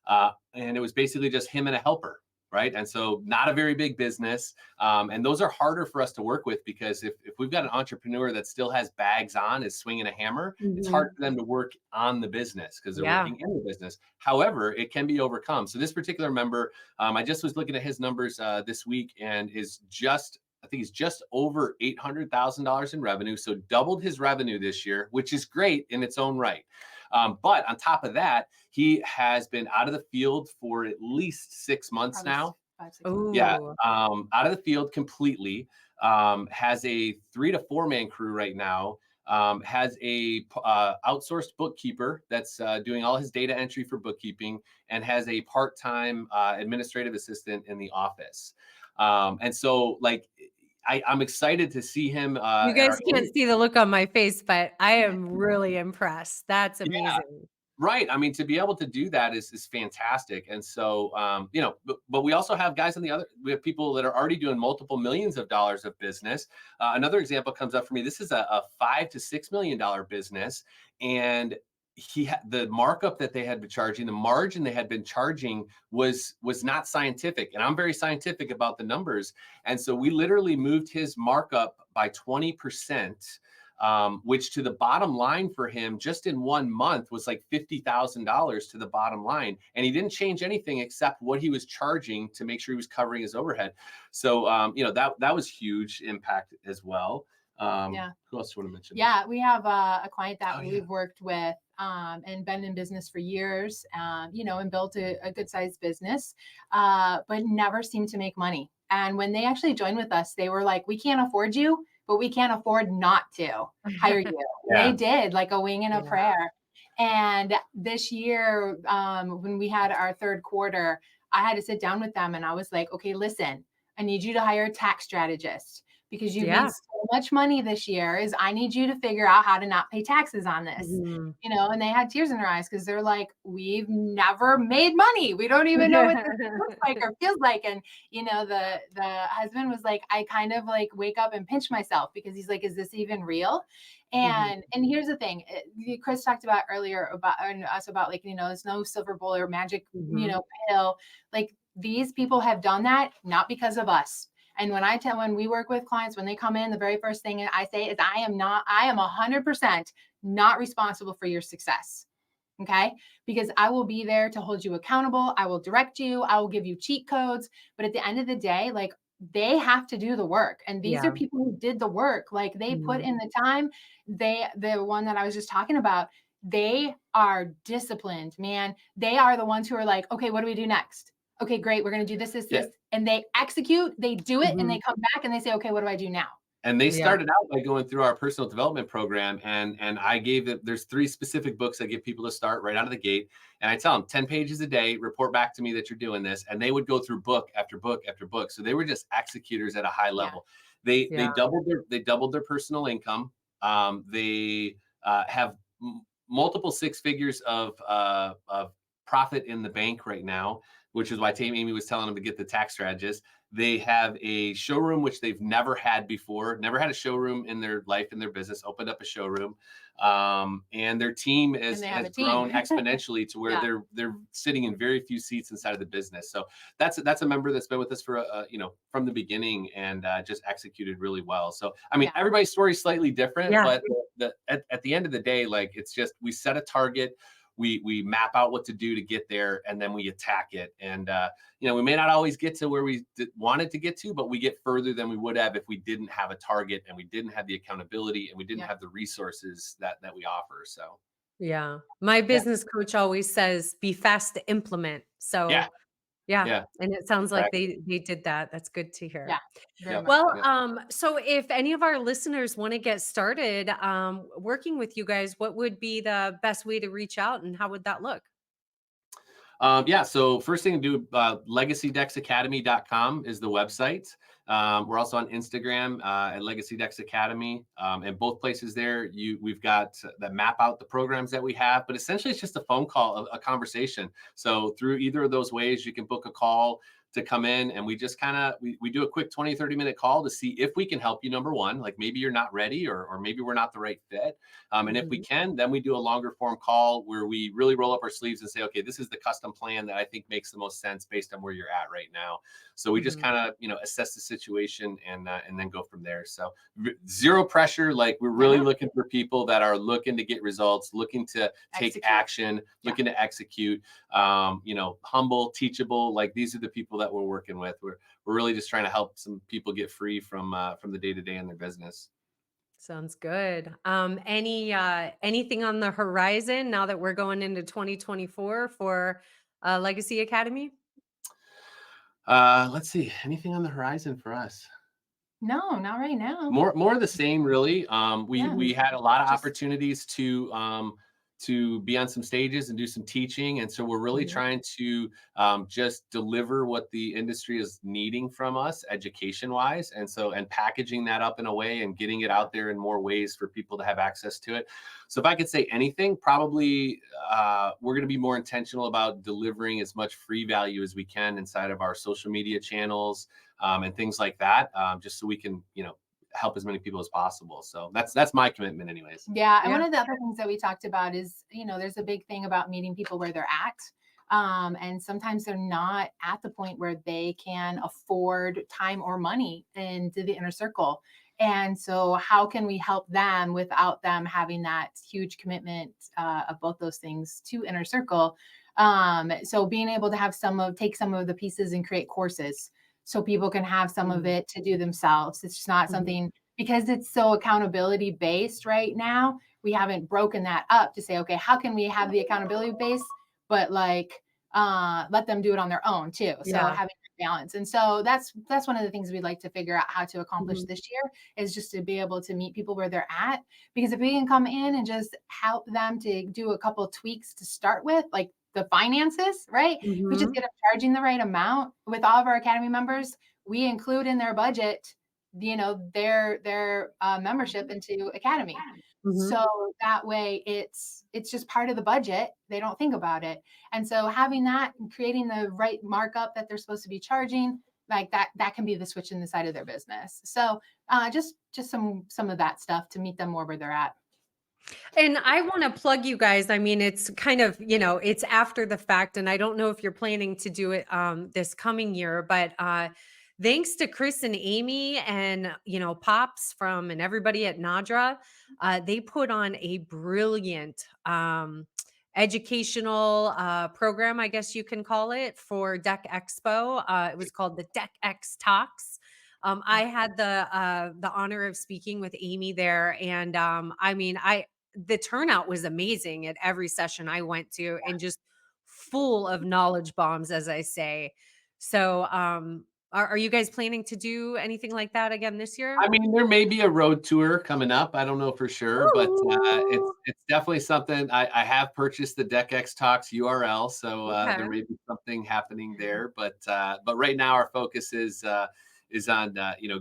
And it was basically just him and a helper, right? And so not a very big business. And those are harder for us to work with because if we've got an entrepreneur that still has bags on, is swinging a hammer, it's hard Mhm. for them to work on the business because they're Yeah. working in the business. However, it can be overcome. So this particular member, I just was looking at his numbers this week and I think he's just over $800,000 in revenue. So doubled his revenue this year, which is great in its own right. But on top of that, he has been out of the field for at least 6 months Probably now. 5, 6 months. Yeah, Ooh. out of the field completely. Has a 3 to 4 man crew right now. Has a outsourced bookkeeper that's doing all his data entry for bookkeeping, and has a part-time administrative assistant in the office. And so, like, I'm excited to see him You at our guys can't see the look on my face, but I am really impressed. That's yeah. amazing. Right. I mean, to be able to do that is fantastic. And so, but we also have guys on the other. We have people that are already doing multiple millions of dollars of business. Another example comes up for me. This is a $5 to $6 million business, and the markup that they had been charging, the margin they had been charging was not scientific. And I'm very scientific about the numbers, and so we literally moved his markup by 20%, which to the bottom line for him just in 1 month was like $50,000 to the bottom line. And he didn't change anything except what he was charging to make sure he was covering his overhead. So, that was huge impact as well. Yeah. Who else do you want to mention? Yeah, we have a client that Oh, yeah. we've worked with and been in business for years, and built a good sized business, but never seemed to make money. And when they actually joined with us, they were like, we can't afford you, but we can't afford not to hire you. And they Yeah. did like a wing and a Yeah. prayer. And this year, when we had our third quarter, I had to sit down with them and I was like, okay, listen, I need you to hire a tax strategist because you've made Yeah. so much money this year. Is I need you to figure out how to not pay taxes on this. Mhm. And they had tears in their eyes because they're like, we've never made money. We don't even know what this looks like or feels like. And the husband was like, I kind of like wake up and pinch myself because he's like, is this even real? And here's the thing, Chris talked about earlier about and us about like, there's no silver bullet or magic, Mhm. pill. Like these people have done that not because of us. And when we work with clients, when they come in, the very first thing I say is I am 100% not responsible for your success. Okay. Because I will be there to hold you accountable. I will direct you. I will give you cheat codes. But at the end of the day, like they have to do the work. And these are Yeah. people who did the work. Like they put Mhm. in the time. The one that I was just talking about, they are disciplined, man. They are the ones who are like, okay, what do we do next? Okay, great. We're going to do this, this, Yeah. this. And they execute, they do it, and they Mhm. come back and they say, okay, what do I do now? And they Yeah. started out by going through our personal development program, and I gave them, there's 3 specific books I give people to start right out of the gate, and I tell them 10 pages a day, report back to me that you're doing this, and they would go through book after book after book. So they were just executors at a high Yeah. level. They Yeah. doubled their personal income. They have multiple 6 figures of profit in the bank right now, which is why Amy was telling them to get the tax strategist. They have a showroom, which they've never had before, never had a showroom in their life, in their business, opened up a showroom. And their team has grown exponentially to where they're sitting in very few seats inside of the business. So that's a member that's been with us for from the beginning, and just executed really well. So I mean, everybody's story is slightly different, but at the end of the day, like, it's just, we set a target, we map out what to do to get there, and then we attack it. And we may not always get to where we wanted to get to, but we get further than we would have if we didn't have a target, and we didn't have the accountability, and we didn't have the resources that we offer. So my business coach always says, be fast to implement. So and it sounds like they did that. That's good to hear. Well, so if any of our listeners want to get started working with you guys, what would be the best way to reach out, and how would that look? So first thing to do, legacydexacademy.com is the website. We're also on Instagram at Legacy Dex Academy. And both places there, we've got that map out the programs that we have, but essentially it's just a phone call, a conversation. So through either of those ways, you can book a call to come in, and we just kind of, we do a quick 20-30 minute call to see if we can help you. Number one, like, maybe you're not ready, or maybe we're not the right fit. And if we can, then we do a longer form call where we really roll up our sleeves and say, okay, this is the custom plan that I think makes the most sense based on where you're at right now. So we just kind of, assess the situation, and then go from there. So zero pressure. Like, we're really looking for people that are looking to get results, looking to take action, looking to execute, humble, teachable. Like, these are the people that we're working with. We're really just trying to help some people get free from the day-to-day in their business. Sounds good. Anything on the horizon now that we're going into 2024 for Legacy Academy? Let's see. Anything on the horizon for us? No, not right now. More of the same, really. We had a lot of opportunities to be on some stages and do some teaching. And so we're really trying to just deliver what the industry is needing from us education wise. And packaging that up in a way and getting it out there in more ways for people to have access to it. So if I could say anything, probably we're going to be more intentional about delivering as much free value as we can inside of our social media channels and things like that, just so we can, help as many people as possible. So that's my commitment anyways. Yeah. And one of the other things that we talked about is, there's a big thing about meeting people where they're at. And sometimes they're not at the point where they can afford time or money into the inner circle. And so how can we help them without them having that huge commitment of both those things to inner circle? So being able to have take some of the pieces and create courses, so people can have some of it to do themselves. It's just not something, because it's so accountability based right now, we haven't broken that up to say, okay, how can we have the accountability base, but let them do it on their own too. So having balance. And so that's one of the things we'd like to figure out how to accomplish this year, is just to be able to meet people where they're at. Because if we can come in and just help them to do a couple of tweaks to start with, like the finances, right? We just get them charging the right amount. With all of our Academy members, we include in their budget, their membership into Academy. So that way it's just part of the budget. They don't think about it. And so having that and creating the right markup that they're supposed to be charging, like that can be the switch in the side of their business. So just some of that stuff to meet them more where they're at. And I want to plug you guys. I mean, it's kind of, it's after the fact, and I don't know if you're planning to do it this coming year, but thanks to Chris and Amy and, Pops and everybody at NADRA, they put on a brilliant educational program, I guess you can call it, for Deck Expo. It was called the Deck X Talks. I had the honor of speaking with Amy there, and the turnout was amazing at every session I went to, and just full of knowledge bombs, as I say. So, are you guys planning to do anything like that again this year? I mean, there may be a road tour coming up. I don't know for sure, but it's definitely something. I have purchased the Deck X Talks URL, so there may be something happening there. But right now our focus is on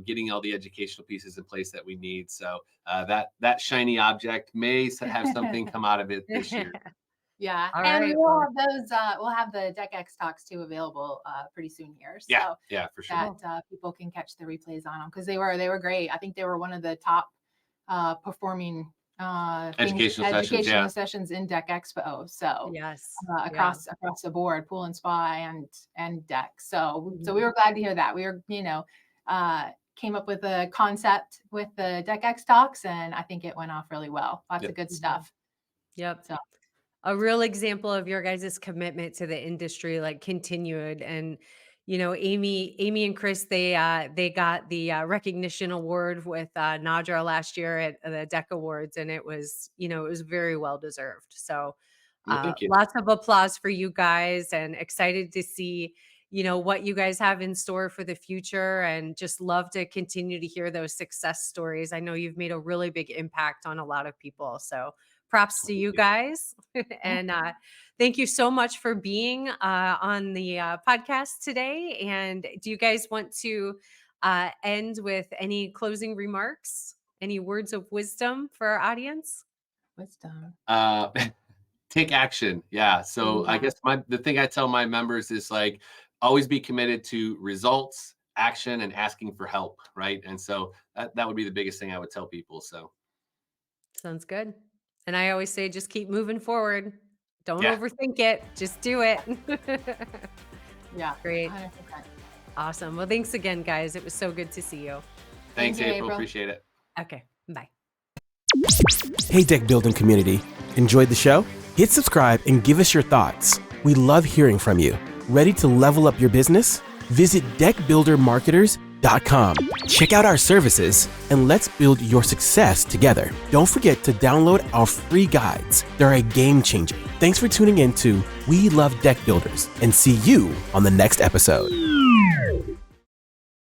getting all the educational pieces in place that we need. So that shiny object may have something come out of it this year. Yeah, All and right. we'll have those. We'll have the Deck X talks too available pretty soon here, Yeah, so yeah, for sure. that people can catch the replays on them because they were great. I think they were one of the top performing Educational sessions in Deck Expo. So Yes. across the board, pool and spa and deck. So we Mhm. were glad to hear that. We were came up with a concept with the Deck X talks, and I think it went off really well. Lots of good stuff. Yep. So A real example of your guys' commitment to the industry, like continued. And, Amy and Chris, they got the recognition award with NADRA last year at the Deck Awards, and it was very well deserved. So Well, thank you. lots of applause for you guys, and excited to see, what you guys have in store for the future, and just love to continue to hear those success stories. I know you've made a really big impact on a lot of people. So props to you guys. And thank you so much for being on the podcast today. And do you guys want to end with any closing remarks, any words of wisdom for our audience? wisdom. Take action. Yeah. So I guess the thing I tell my members is like, always be committed to results, action, and asking for help. Right. And so that would be the biggest thing I would tell people. So Sounds good. And I always say, just keep moving forward. Don't yeah. overthink it. Just do it. Yeah. Great. 100%. Awesome. Well, thanks again, guys. It was so good to see you. Thanks, Thank you, April. April. Appreciate it. Okay. Bye. Hey, deck building community. Enjoyed the show? Hit subscribe and give us your thoughts. We love hearing from you. Ready to level up your business? Visit deckbuildermarketers.com. Check out our services and let's build your success together. Don't forget to download our free guides. They're a game changer. Thanks for tuning in to We Love Deck Builders, and see you on the next episode.